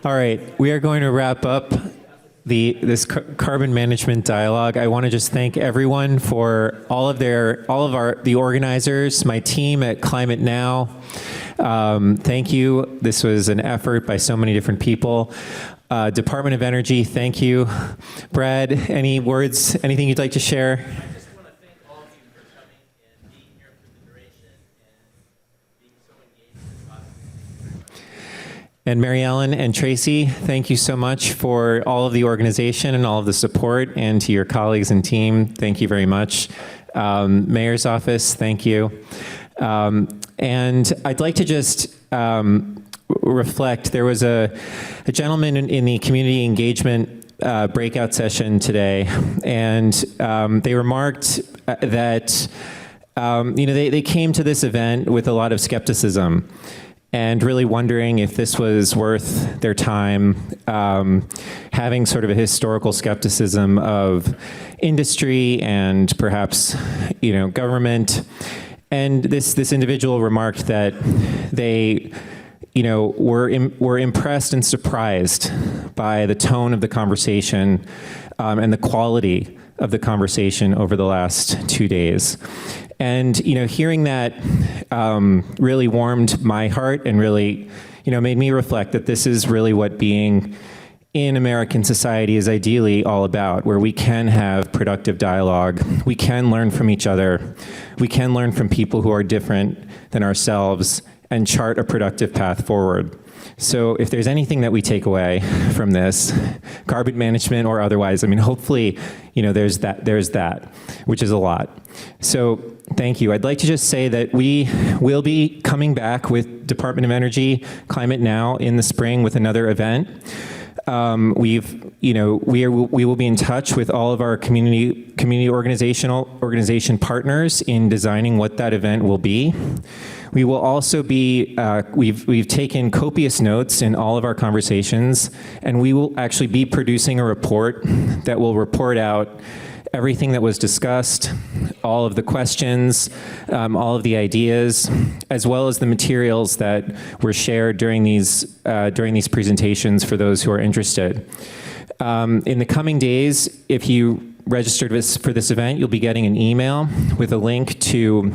All right, we are going to wrap up this carbon management dialogue. I want to just thank everyone for the organizers, my team at Climate Now. Thank you. This was an effort by so many different people. Department of Energy, thank you. Brad, any words, anything you'd like to share? And Mary Ellen and Tracy, thank you so much for all of the organization and all of the support, and to your colleagues and team, thank you very much. Mayor's office, thank you. And I'd like to just reflect, there was a gentleman in the community engagement breakout session today, and they remarked that they came to this event with a lot of skepticism, and really wondering if this was worth their time, having sort of a historical skepticism of industry and perhaps, government. And this individual remarked that they, were impressed and surprised by the tone of the conversation and the quality of the conversation over the last 2 days. And, hearing that really warmed my heart and really, made me reflect that this is really what being in American society is ideally all about, where we can have productive dialogue, we can learn from each other, we can learn from people who are different than ourselves and chart a productive path forward. So if there's anything that we take away from this, carbon management or otherwise, hopefully, there's that, which is a lot. So thank you. I'd like to just say that we will be coming back with Department of Energy Climate Now in the spring with another event. We will be in touch with all of our community organization partners in designing what that event will be. We will also be, we've taken copious notes in all of our conversations, and we will actually be producing a report that will report out everything that was discussed, all of the questions, all of the ideas, as well as the materials that were shared during these presentations for those who are interested. In the coming days, if you registered for this event, you'll be getting an email with a link to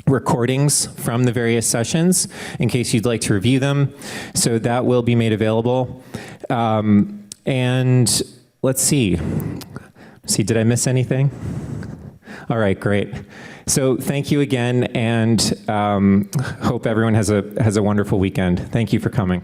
recordings from the various sessions in case you'd like to review them. So that will be made available. And let's see, did I miss anything? All right, great. So thank you again, and hope everyone has a wonderful weekend. Thank you for coming.